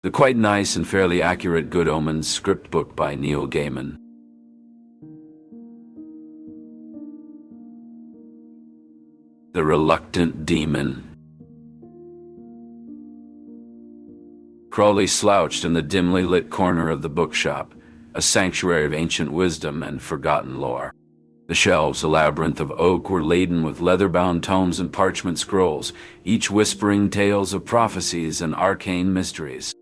The quite nice and fairly accurate Good Omens script book by Neil Gaiman. The Reluctant Demon. Crowley slouched in the dimly lit corner of the bookshop, a sanctuary of ancient wisdom and forgotten lore. The shelves, a labyrinth of oak, were laden with leather-bound tomes and parchment scrolls, each whispering tales of prophecies and arcane mysteries.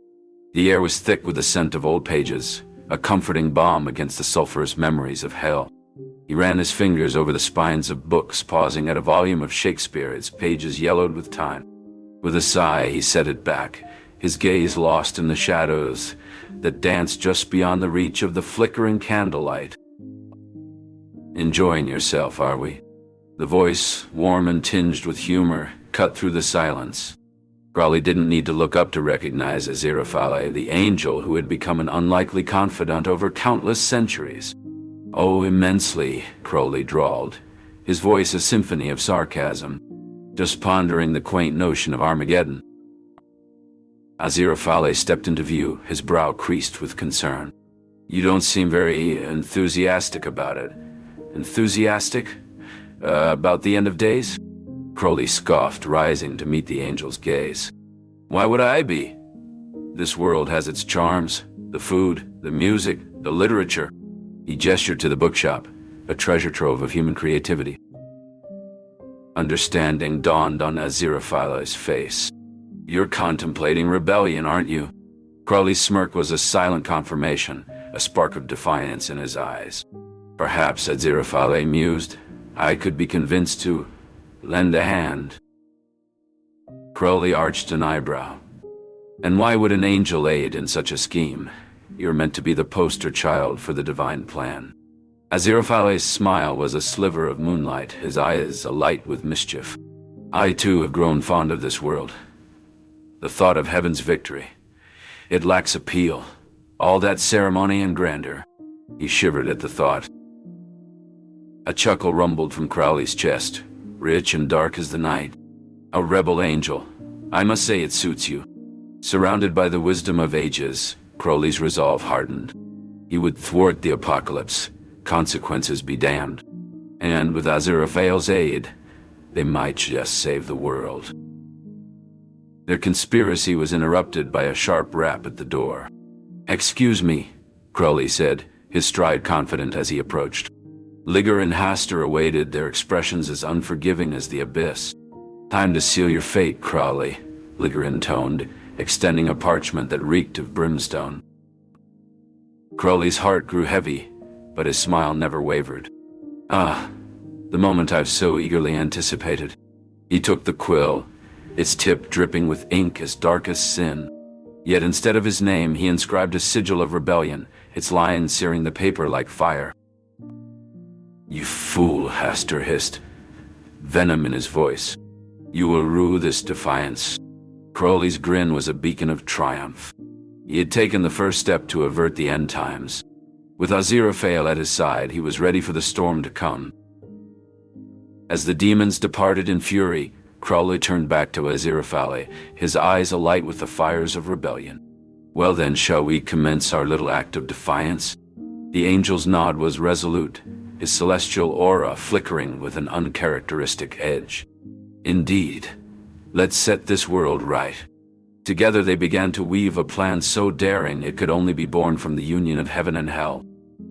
The air was thick with the scent of old pages, a comforting balm against the sulphurous memories of hell. He ran his fingers over the spines of books, pausing at a volume of Shakespeare, its pages yellowed with time. With a sigh, he set it back, his gaze lost in the shadows that danced just beyond the reach of the flickering candlelight. "Enjoying yourself, are we?" The voice, warm and tinged with humor, cut through the silence. Crowley didn't need to look up to recognize Aziraphale, the angel who had become an unlikely confidant over countless centuries. "Oh, immensely," Crowley drawled, his voice a symphony of sarcasm, just pondering the quaint notion of Armageddon. Aziraphale stepped into view, his brow creased with concern. "You don't seem very enthusiastic about it." "Enthusiastic? About the end of days?" Crowley scoffed, rising to meet the angel's gaze. "Why would I be? This world has its charms, the food, the music, the literature." He gestured to the bookshop, a treasure trove of human creativity. Understanding dawned on Aziraphale's face. "You're contemplating rebellion, aren't you?" Crowley's smirk was a silent confirmation, a spark of defiance in his eyes. "Perhaps," Aziraphale mused, "I could be convinced to lend a hand." Crowley arched an eyebrow. "And why would an angel aid in such a scheme? You're meant to be the poster child for the divine plan." Aziraphale's smile was a sliver of moonlight, his eyes alight with mischief. "I too have grown fond of this world. The thought of heaven's victory. It lacks appeal. All that ceremony and grandeur." He shivered at the thought. A chuckle rumbled from Crowley's chest, rich and dark as the night. "A rebel angel. I must say it suits you." Surrounded by the wisdom of ages, Crowley's resolve hardened. He would thwart the apocalypse, consequences be damned. And with Aziraphale's aid, they might just save the world. Their conspiracy was interrupted by a sharp rap at the door. "Excuse me," Crowley said, his stride confident as he approached. Ligur and Hastur awaited, their expressions as unforgiving as the abyss. "Time to seal your fate, Crowley," Ligur intoned, extending a parchment that reeked of brimstone. Crowley's heart grew heavy, but his smile never wavered. "Ah, the moment I've so eagerly anticipated." He took the quill, its tip dripping with ink as dark as sin. Yet instead of his name, he inscribed a sigil of rebellion, its lines searing the paper like fire. "You fool," Hastur hissed, venom in his voice. "You will rue this defiance." Crowley's grin was a beacon of triumph. He had taken the first step to avert the end times. With Aziraphale at his side, he was ready for the storm to come. As the demons departed in fury, Crowley turned back to Aziraphale, his eyes alight with the fires of rebellion. "Well then, shall we commence our little act of defiance?" The angel's nod was resolute, his celestial aura flickering with an uncharacteristic edge. "Indeed. Let's set this world right." Together they began to weave a plan so daring it could only be born from the union of heaven and hell.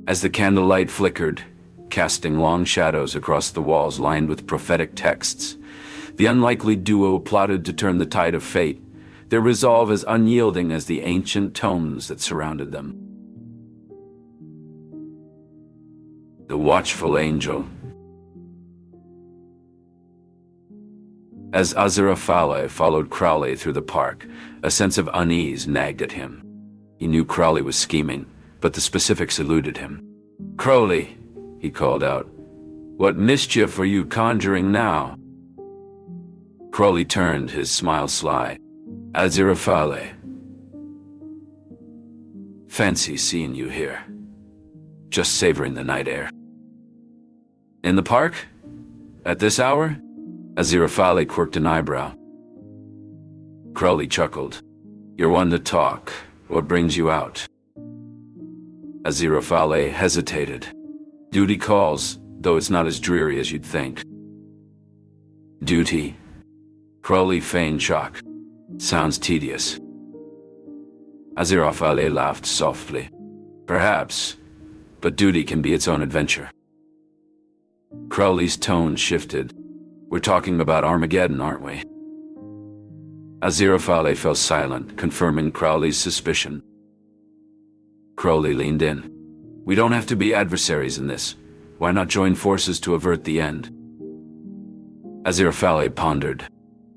As the candlelight flickered, casting long shadows across the walls lined with prophetic texts, the unlikely duo plotted to turn the tide of fate, their resolve as unyielding as the ancient tomes that surrounded them. The Watchful Angel. As Aziraphale followed Crowley through the park, a sense of unease nagged at him. He knew Crowley was scheming, but the specifics eluded him. "Crowley," he called out, "what mischief are you conjuring now?" Crowley turned, his smile sly. "Aziraphale. Fancy seeing you here. Just savoring the night air." "In the park? At this hour?" Aziraphale quirked an eyebrow. Crowley chuckled. You're one to talk. What brings you out? Aziraphale hesitated. Duty calls, though it's not as dreary as you'd think. Duty? Crowley feigned shock. Sounds tedious. Aziraphale laughed softly. Perhaps, but duty can be its own adventure. Crowley's tone shifted. We're talking about Armageddon, aren't we? Aziraphale fell silent, confirming Crowley's suspicion. Crowley leaned in. We don't have to be adversaries in this. Why not join forces to avert the end? Aziraphale pondered.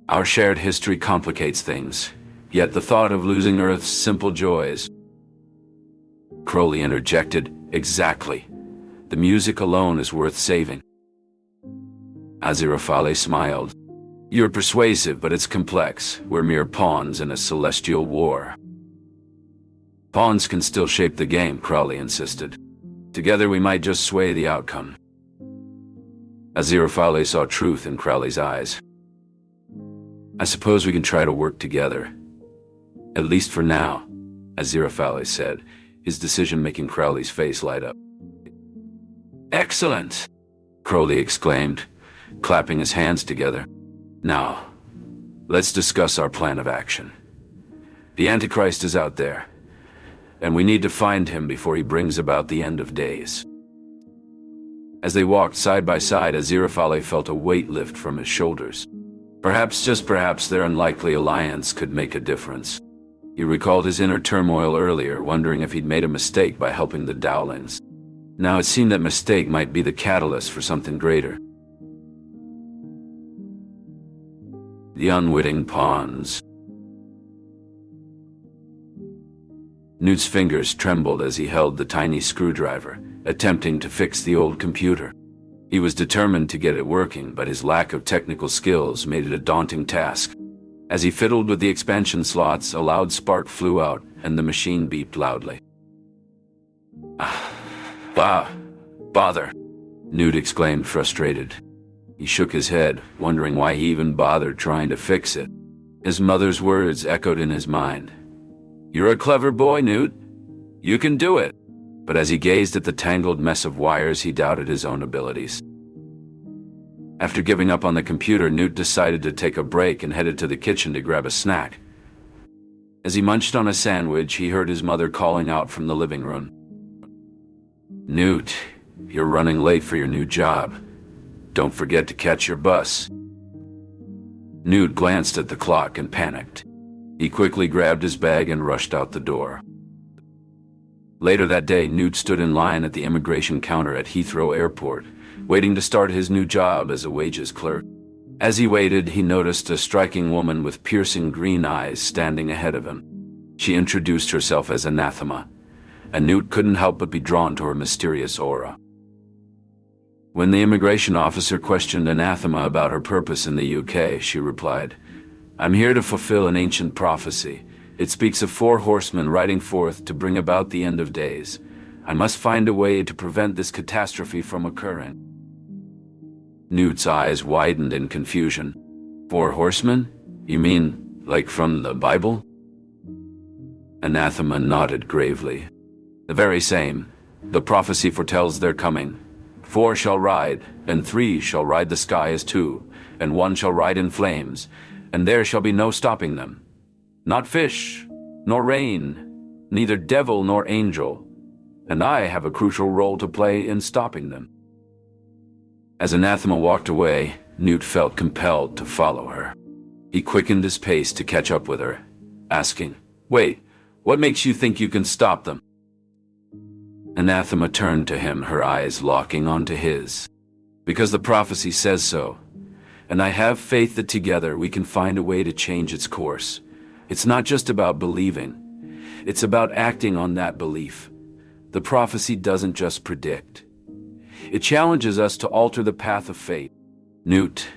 Our shared history complicates things, yet the thought of losing Earth's simple joys. Crowley interjected, exactly. The music alone is worth saving. Aziraphale smiled. You're persuasive, but it's complex. We're mere pawns in a celestial war. Pawns can still shape the game, Crowley insisted. Together we might just sway the outcome. Aziraphale saw truth in Crowley's eyes. I suppose we can try to work together. At least for now, Aziraphale said, his decision making Crowley's face light up. Excellent, Crowley exclaimed, clapping his hands together. Now, let's discuss our plan of action. The Antichrist is out there, and we need to find him before he brings about the end of days. As they walked side by side, Aziraphale felt a weight lift from his shoulders. Perhaps, just perhaps, their unlikely alliance could make a difference. He recalled his inner turmoil earlier, wondering if he'd made a mistake by helping the Dowlings. Now it seemed that mistake might be the catalyst for something greater. The unwitting pawns. Newt's fingers trembled as he held the tiny screwdriver, attempting to fix the old computer. He was determined to get it working, but his lack of technical skills made it a daunting task. As he fiddled with the expansion slots, a loud spark flew out, and the machine beeped loudly. Bother, Newt exclaimed, frustrated. He shook his head, wondering why he even bothered trying to fix it. His mother's words echoed in his mind. You're a clever boy, Newt. You can do it. But as he gazed at the tangled mess of wires, he doubted his own abilities. After giving up on the computer, Newt decided to take a break and headed to the kitchen to grab a snack. As he munched on a sandwich, he heard his mother calling out from the living room. Newt, you're running late for your new job. Don't forget to catch your bus. Newt glanced at the clock and panicked. He quickly grabbed his bag and rushed out the door. Later that day, Newt stood in line at the immigration counter at Heathrow Airport, waiting to start his new job as a wages clerk. As he waited, he noticed a striking woman with piercing green eyes standing ahead of him. She introduced herself as Anathema, and Newt couldn't help but be drawn to her mysterious aura. When the immigration officer questioned Anathema about her purpose in the UK, she replied, I'm here to fulfill an ancient prophecy. It speaks of 4 horsemen riding forth to bring about the end of days. I must find a way to prevent this catastrophe from occurring. Newt's eyes widened in confusion. 4 horsemen? You mean, like from the Bible? Anathema nodded gravely. The very same. The prophecy foretells their coming. 4 shall ride, and 3 shall ride the sky as 2, and 1 shall ride in flames, and there shall be no stopping them. Not fish, nor rain, neither devil nor angel, and I have a crucial role to play in stopping them. As Anathema walked away, Newt felt compelled to follow her. He quickened his pace to catch up with her, asking, Wait, what makes you think you can stop them? Anathema turned to him, her eyes locking onto his. Because the prophecy says so, and I have faith that together we can find a way to change its course. It's not just about believing. It's about acting on that belief. The prophecy doesn't just predict. It challenges us to alter the path of fate. Newt,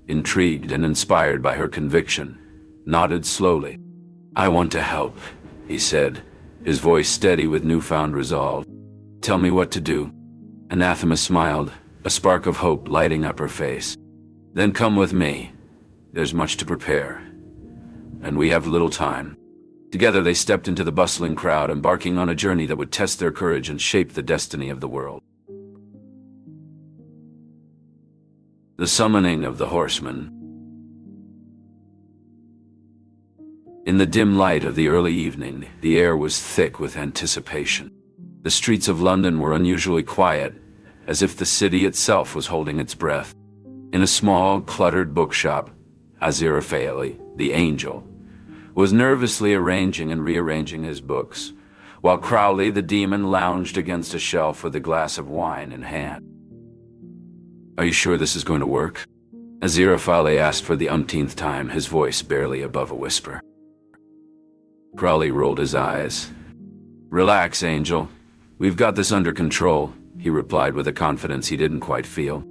intrigued and inspired by her conviction, nodded slowly. I want to help, he said, his voice steady with newfound resolve. Tell me what to do. Anathema smiled, a spark of hope lighting up her face. Then come with me. There's much to prepare, and we have little time. Together they stepped into the bustling crowd, embarking on a journey that would test their courage and shape the destiny of the world. The summoning of the horsemen. In the dim light of the early evening, the air was thick with anticipation. The streets of London were unusually quiet, as if the city itself was holding its breath. In a small, cluttered bookshop, Aziraphale, the angel, was nervously arranging and rearranging his books, while Crowley, the demon, lounged against a shelf with a glass of wine in hand. "Are you sure this is going to work?" Aziraphale asked for the umpteenth time, his voice barely above a whisper. Crowley rolled his eyes. "Relax, Angel. We've got this under control," he replied with a confidence he didn't quite feel.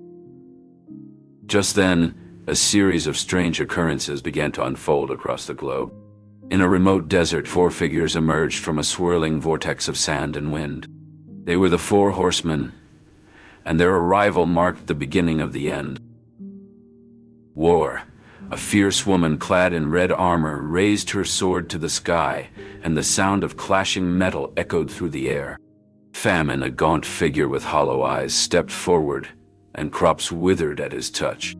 Just then, a series of strange occurrences began to unfold across the globe. In a remote desert, 4 figures emerged from a swirling vortex of sand and wind. They were the 4 horsemen, and their arrival marked the beginning of the end. War. A fierce woman clad in red armor raised her sword to the sky, and the sound of clashing metal echoed through the air. Famine, a gaunt figure with hollow eyes, stepped forward, and crops withered at his touch.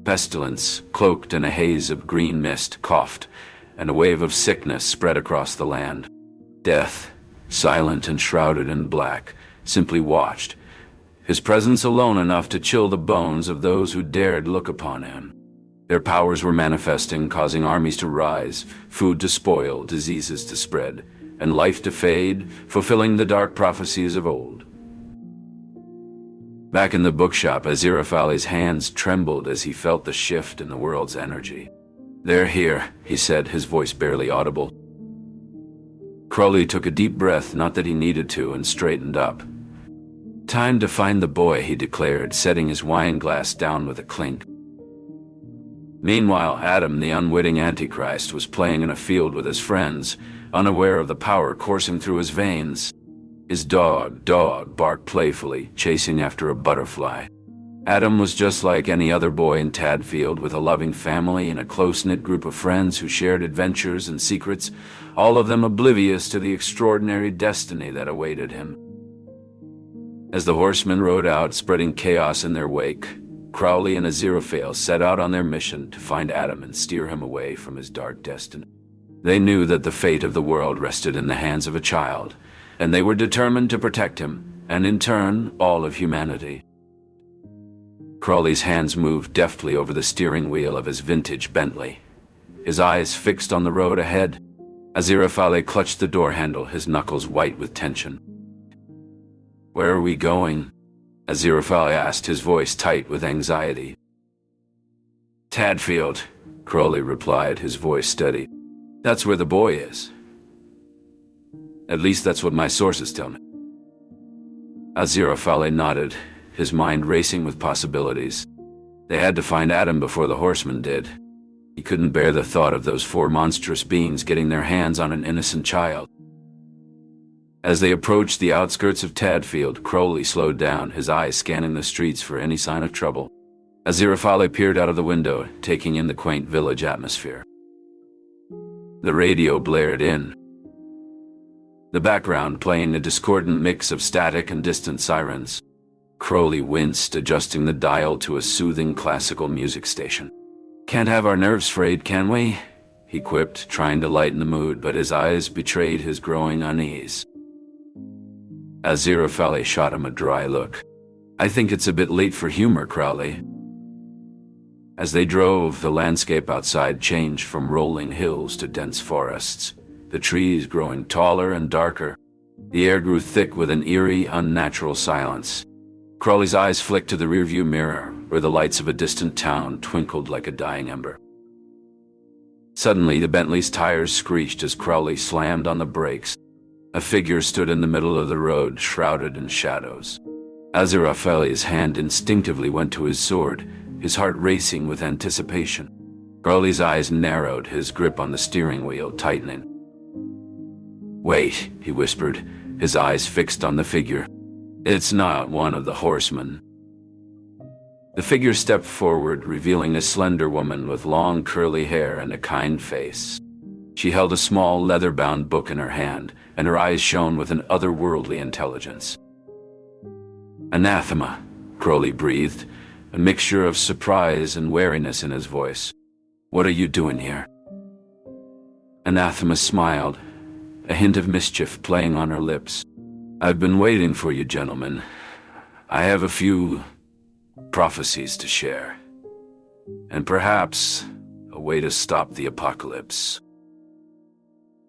Pestilence, cloaked in a haze of green mist, coughed, and a wave of sickness spread across the land. Death, silent and shrouded in black, simply watched, his presence alone enough to chill the bones of those who dared look upon him. Their powers were manifesting, causing armies to rise, food to spoil, diseases to spread, and life to fade, fulfilling the dark prophecies of old. Back in the bookshop, Aziraphale's hands trembled as he felt the shift in the world's energy. "They're here," he said, his voice barely audible. Crowley took a deep breath, not that he needed to, and straightened up. "Time to find the boy," he declared, setting his wine glass down with a clink. Meanwhile, Adam, the unwitting Antichrist, was playing in a field with his friends, unaware of the power coursing through his veins. His dog, barked playfully, chasing after a butterfly. Adam was just like any other boy in Tadfield, with a loving family and a close-knit group of friends who shared adventures and secrets, all of them oblivious to the extraordinary destiny that awaited him. As the horsemen rode out, spreading chaos in their wake, Crowley and Aziraphale set out on their mission to find Adam and steer him away from his dark destiny. They knew that the fate of the world rested in the hands of a child, and they were determined to protect him, and in turn, all of humanity. Crowley's hands moved deftly over the steering wheel of his vintage Bentley, his eyes fixed on the road ahead. Aziraphale clutched the door handle, his knuckles white with tension. "Where are we going?" Aziraphale asked, his voice tight with anxiety. "Tadfield," Crowley replied, his voice steady. "That's where the boy is. At least that's what my sources tell me." Aziraphale nodded, his mind racing with possibilities. They had to find Adam before the horsemen did. He couldn't bear the thought of those 4 monstrous beings getting their hands on an innocent child. As they approached the outskirts of Tadfield, Crowley slowed down, his eyes scanning the streets for any sign of trouble. Aziraphale peered out of the window, taking in the quaint village atmosphere. The radio blared in, the background playing a discordant mix of static and distant sirens. Crowley winced, adjusting the dial to a soothing classical music station. "Can't have our nerves frayed, can we?" he quipped, trying to lighten the mood, but his eyes betrayed his growing unease. Aziraphale shot him a dry look. "I think it's a bit late for humor, Crowley." As they drove, the landscape outside changed from rolling hills to dense forests, the trees growing taller and darker. The air grew thick with an eerie, unnatural silence. Crowley's eyes flicked to the rearview mirror, where the lights of a distant town twinkled like a dying ember. Suddenly, the Bentley's tires screeched as Crowley slammed on the brakes. A figure stood in the middle of the road, shrouded in shadows. Aziraphale's hand instinctively went to his sword, his heart racing with anticipation. Crowley's eyes narrowed, his grip on the steering wheel tightening. "Wait," he whispered, his eyes fixed on the figure. "It's not one of the horsemen." The figure stepped forward, revealing a slender woman with long curly hair and a kind face. She held a small leather-bound book in her hand, and her eyes shone with an otherworldly intelligence. "Anathema," Crowley breathed, a mixture of surprise and wariness in his voice. "What are you doing here?" Anathema smiled, a hint of mischief playing on her lips. "I've been waiting for you, gentlemen. I have a few prophecies to share, and perhaps a way to stop the apocalypse."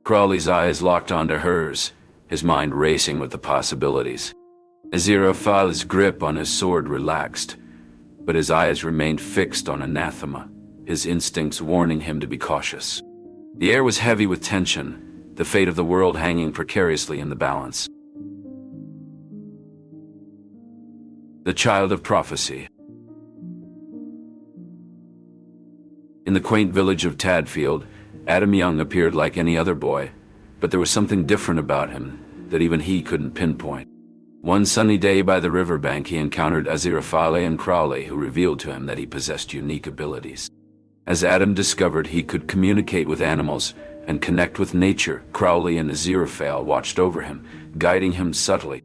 Crowley's eyes locked onto hers, his mind racing with the possibilities. Aziraphale's grip on his sword relaxed, but his eyes remained fixed on Anathema, his instincts warning him to be cautious. The air was heavy with tension, the fate of the world hanging precariously in the balance. The Child of Prophecy. In the quaint village of Tadfield, Adam Young appeared like any other boy, but there was something different about him that even he couldn't pinpoint. One sunny day by the riverbank, he encountered Aziraphale and Crowley, who revealed to him that he possessed unique abilities. As Adam discovered he could communicate with animals and connect with nature, Crowley and Aziraphale watched over him, guiding him subtly.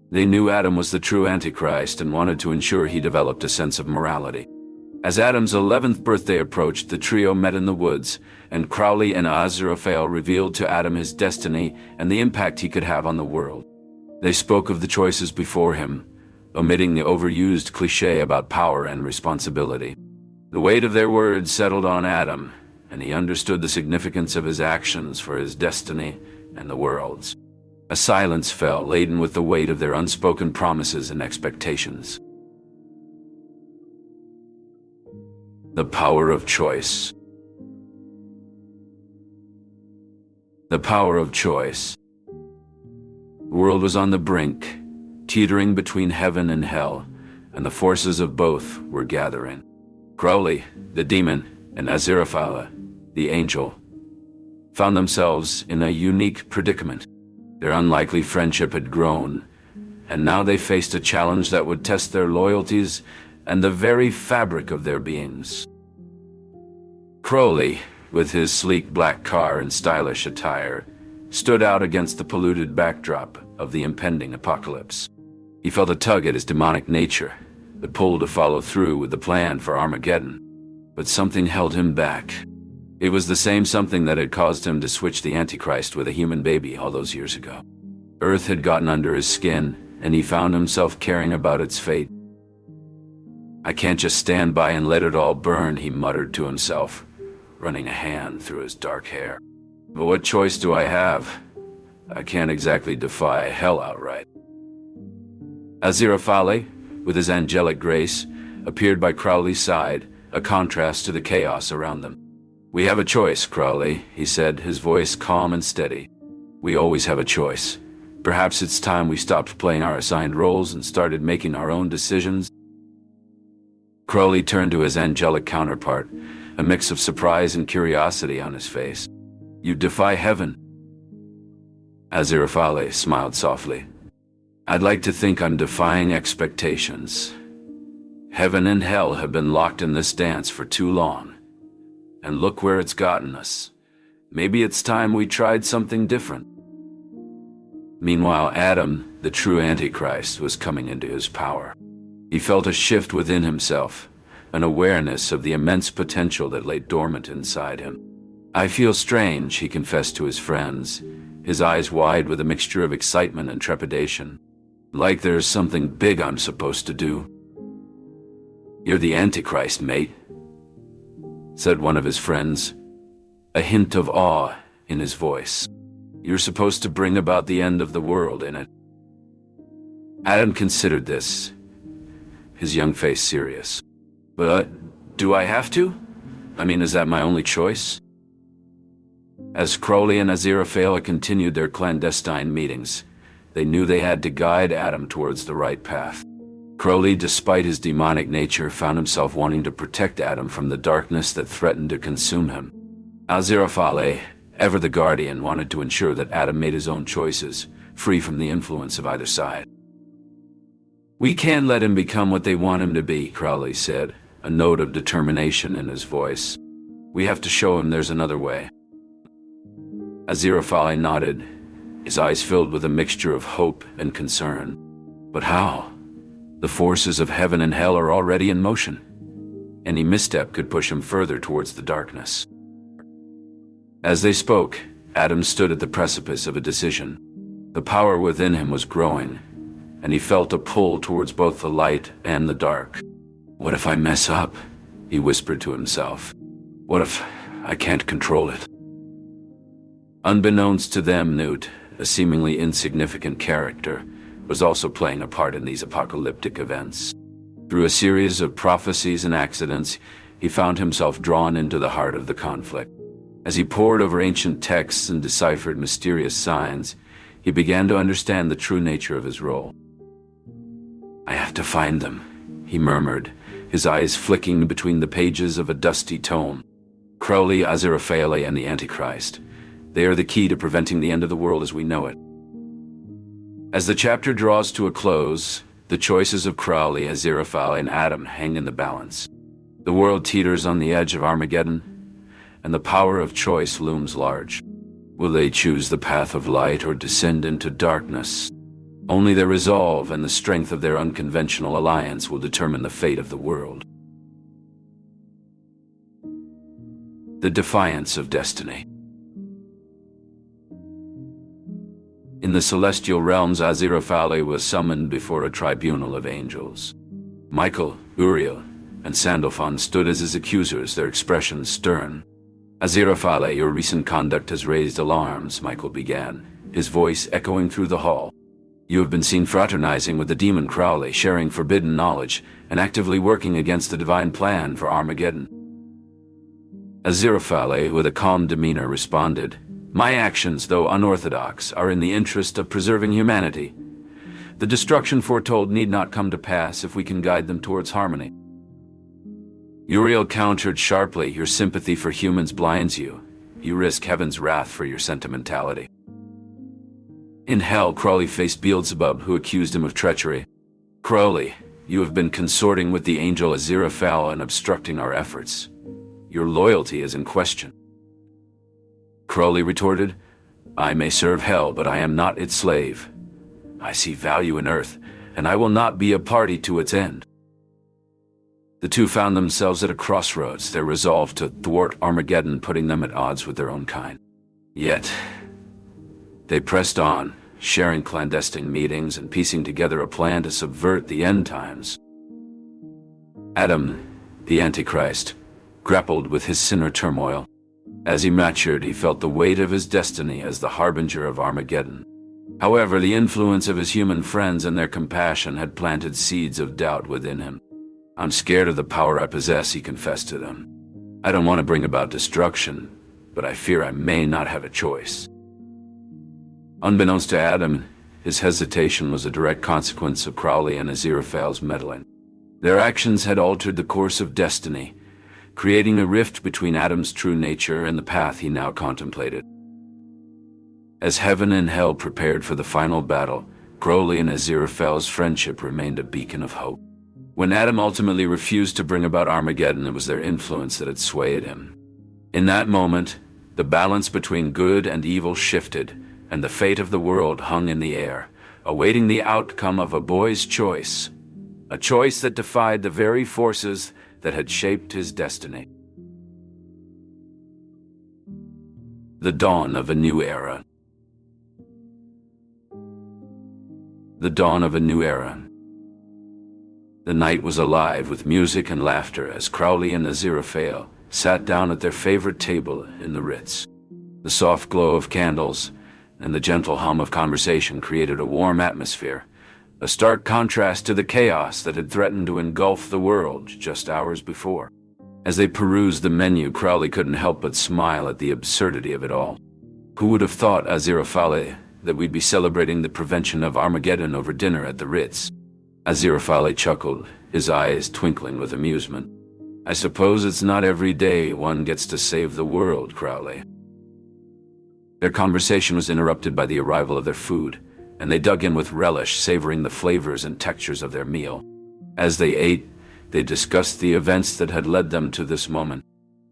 They knew Adam was the true Antichrist and wanted to ensure he developed a sense of morality. As Adam's 11th birthday approached, the trio met in the woods, and Crowley and Aziraphale revealed to Adam his destiny and the impact he could have on the world. They spoke of the choices before him, omitting the overused cliché about power and responsibility. The weight of their words settled on Adam, and he understood the significance of his actions for his destiny and the world's. A silence fell, laden with the weight of their unspoken promises and expectations. The power of choice. The power of choice. The world was on the brink, teetering between heaven and hell, and the forces of both were gathering. Crowley, the demon, and Aziraphale, the angel, found themselves in a unique predicament. Their unlikely friendship had grown, and now they faced a challenge that would test their loyalties and the very fabric of their beings. Crowley, with his sleek black car and stylish attire, stood out against the polluted backdrop of the impending apocalypse. He felt a tug at his demonic nature, the pull to follow through with the plan for Armageddon. But something held him back. It was the same something that had caused him to switch the Antichrist with a human baby all those years ago. Earth had gotten under his skin, and he found himself caring about its fate. "I can't just stand by and let it all burn," he muttered to himself, running a hand through his dark hair. "But what choice do I have? I can't exactly defy hell outright." Aziraphale, with his angelic grace, appeared by Crowley's side, a contrast to the chaos around them. "We have a choice, Crowley," he said, his voice calm and steady. "We always have a choice. Perhaps it's time we stopped playing our assigned roles and started making our own decisions." Crowley turned to his angelic counterpart, a mix of surprise and curiosity on his face. "You defy heaven?" Aziraphale smiled softly. "I'd like to think I'm defying expectations. Heaven and hell have been locked in this dance for too long. And look where it's gotten us. Maybe it's time we tried something different." Meanwhile, Adam, the true Antichrist, was coming into his power. He felt a shift within himself, an awareness of the immense potential that lay dormant inside him. "I feel strange," he confessed to his friends, his eyes wide with a mixture of excitement and trepidation. "Like there's something big I'm supposed to do." "You're the Antichrist, mate," said one of his friends, a hint of awe in his voice. "You're supposed to bring about the end of the world in it." Adam considered this, his young face serious. "But do I have to? I mean, is that my only choice?" As Crowley and Aziraphale continued their clandestine meetings, they knew they had to guide Adam towards the right path. Crowley, despite his demonic nature, found himself wanting to protect Adam from the darkness that threatened to consume him. Aziraphale, ever the guardian, wanted to ensure that Adam made his own choices, free from the influence of either side. "We can't let him become what they want him to be," Crowley said, a note of determination in his voice. "We have to show him there's another way." Aziraphale nodded, his eyes filled with a mixture of hope and concern. But how? The forces of heaven and hell are already in motion. Any misstep could push him further towards the darkness. As they spoke, Adam stood at the precipice of a decision. The power within him was growing, and he felt a pull towards both the light and the dark. What if I mess up? He whispered to himself. What if I can't control it? Unbeknownst to them, Newt, a seemingly insignificant character, was also playing a part in these apocalyptic events. Through a series of prophecies and accidents, he found himself drawn into the heart of the conflict. As he pored over ancient texts and deciphered mysterious signs, he began to understand the true nature of his role. I have to find them, he murmured, his eyes flicking between the pages of a dusty tome. Crowley, Aziraphale, and the Antichrist. They are the key to preventing the end of the world as we know it. As the chapter draws to a close, the choices of Crowley, Aziraphale, and Adam hang in the balance. The world teeters on the edge of Armageddon, and the power of choice looms large. Will they choose the path of light or descend into darkness? Only their resolve and the strength of their unconventional alliance will determine the fate of the world. The Defiance of Destiny. In the celestial realms, Aziraphale was summoned before a tribunal of angels. Michael, Uriel, and Sandalphon stood as his accusers, their expressions stern. Aziraphale, your recent conduct has raised alarms, Michael began, his voice echoing through the hall. You have been seen fraternizing with the demon Crowley, sharing forbidden knowledge, and actively working against the divine plan for Armageddon. Aziraphale, with a calm demeanor, responded, My actions, though unorthodox, are in the interest of preserving humanity. The destruction foretold need not come to pass if we can guide them towards harmony. Uriel countered sharply, Your sympathy for humans blinds you. You risk heaven's wrath for your sentimentality. In hell, Crowley faced Beelzebub, who accused him of treachery. Crowley, you have been consorting with the angel Aziraphale and obstructing our efforts. Your loyalty is in question. Crowley retorted, I may serve hell, but I am not its slave. I see value in earth, and I will not be a party to its end. The two found themselves at a crossroads, their resolve to thwart Armageddon putting them at odds with their own kind. Yet, they pressed on, sharing clandestine meetings and piecing together a plan to subvert the end times. Adam, the Antichrist, grappled with his inner turmoil. As he matured, he felt the weight of his destiny as the harbinger of Armageddon. However, the influence of his human friends and their compassion had planted seeds of doubt within him. I'm scared of the power I possess, he confessed to them. I don't want to bring about destruction, but I fear I may not have a choice. Unbeknownst to Adam, his hesitation was a direct consequence of Crowley and Aziraphale's meddling. Their actions had altered the course of destiny, creating a rift between Adam's true nature and the path he now contemplated. As heaven and hell prepared for the final battle, Crowley and Aziraphale's friendship remained a beacon of hope. When Adam ultimately refused to bring about Armageddon, it was their influence that had swayed him. In that moment, the balance between good and evil shifted, and the fate of the world hung in the air, awaiting the outcome of a boy's choice, a choice that defied the very forces that had shaped his destiny. The dawn of a new era. The dawn of a new era. The night was alive with music and laughter as Crowley and Aziraphale sat down at their favorite table in the Ritz. The soft glow of candles and the gentle hum of conversation created a warm atmosphere, a stark contrast to the chaos that had threatened to engulf the world just hours before. As they perused the menu, Crowley couldn't help but smile at the absurdity of it all. Who would have thought, Aziraphale, that we'd be celebrating the prevention of Armageddon over dinner at the Ritz? Aziraphale chuckled, his eyes twinkling with amusement. I suppose it's not every day one gets to save the world, Crowley. Their conversation was interrupted by the arrival of their food, and they dug in with relish, savoring the flavors and textures of their meal. As they ate, they discussed the events that had led them to this moment.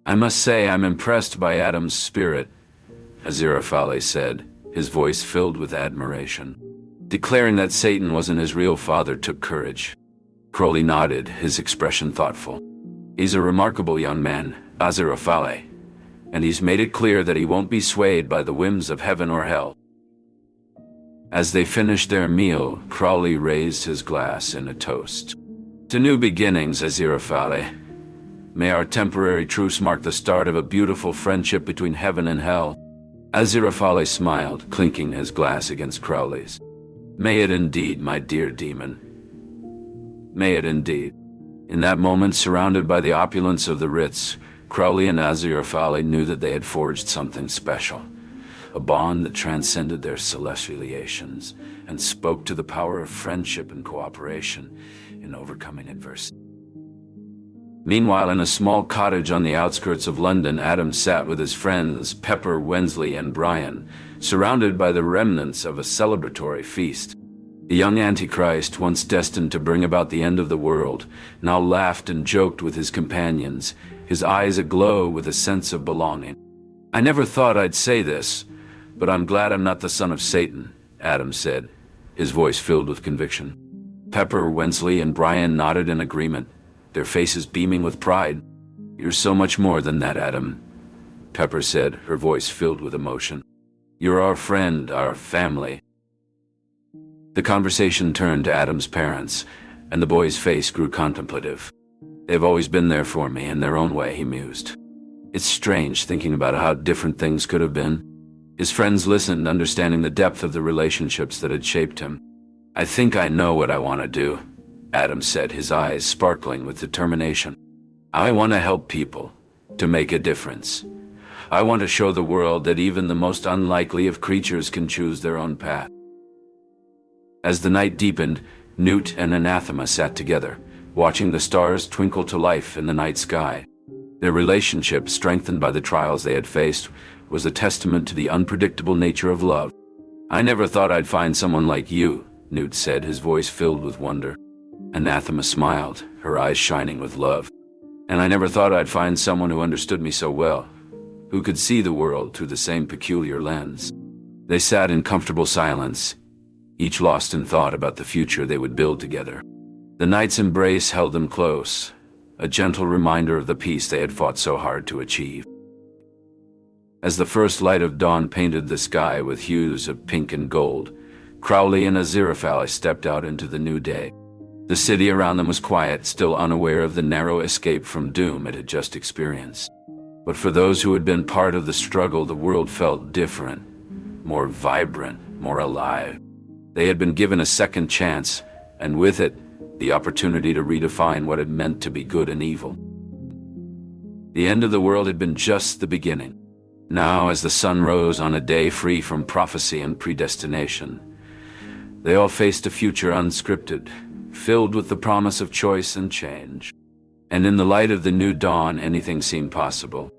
I must say I'm impressed by Adam's spirit. Aziraphale said, his voice filled with admiration. Declaring that Satan wasn't his real father took courage. Crowley nodded, his expression thoughtful. He's a remarkable young man, Aziraphale, and he's made it clear that he won't be swayed by the whims of heaven or hell. As they finished their meal, Crowley raised his glass in a toast. To new beginnings, Aziraphale. May our temporary truce mark the start of a beautiful friendship between heaven and hell. Aziraphale smiled, clinking his glass against Crowley's. May it indeed, my dear demon. May it indeed. In that moment, surrounded by the opulence of the Ritz, Crowley and Aziraphale knew that they had forged something special. A bond that transcended their celestial relations and spoke to the power of friendship and cooperation in overcoming adversity. Meanwhile, in a small cottage on the outskirts of London, Adam sat with his friends Pepper, Wensley, and Brian, surrounded by the remnants of a celebratory feast. The young Antichrist, once destined to bring about the end of the world, now laughed and joked with his companions, his eyes aglow with a sense of belonging. I never thought I'd say this, but I'm glad I'm not the son of Satan, Adam said, his voice filled with conviction. Pepper, Wensley, and Brian nodded in agreement, their faces beaming with pride. You're so much more than that, Adam, Pepper said, her voice filled with emotion. You're our friend, our family. The conversation turned to Adam's parents, and the boy's face grew contemplative. They've always been there for me in their own way, he mused. It's strange thinking about how different things could have been. His friends listened, understanding the depth of the relationships that had shaped him. I think I know what I want to do, Adam said, his eyes sparkling with determination. I want to help people, to make a difference. I want to show the world that even the most unlikely of creatures can choose their own path. As the night deepened, Newt and Anathema sat together, watching the stars twinkle to life in the night sky. Their relationship, strengthened by the trials they had faced, was a testament to the unpredictable nature of love. I never thought I'd find someone like you, Newt said, his voice filled with wonder. Anathema smiled, her eyes shining with love. And I never thought I'd find someone who understood me so well, who could see the world through the same peculiar lens. They sat in comfortable silence, each lost in thought about the future they would build together. The night's embrace held them close, a gentle reminder of the peace they had fought so hard to achieve. As the first light of dawn painted the sky with hues of pink and gold, Crowley and Aziraphale stepped out into the new day. The city around them was quiet, still unaware of the narrow escape from doom it had just experienced. But for those who had been part of the struggle, the world felt different, more vibrant, more alive. They had been given a second chance, and with it, the opportunity to redefine what it meant to be good and evil. The end of the world had been just the beginning. Now, as the sun rose on a day free from prophecy and predestination, they all faced a future unscripted, filled with the promise of choice and change. And in the light of the new dawn, anything seemed possible.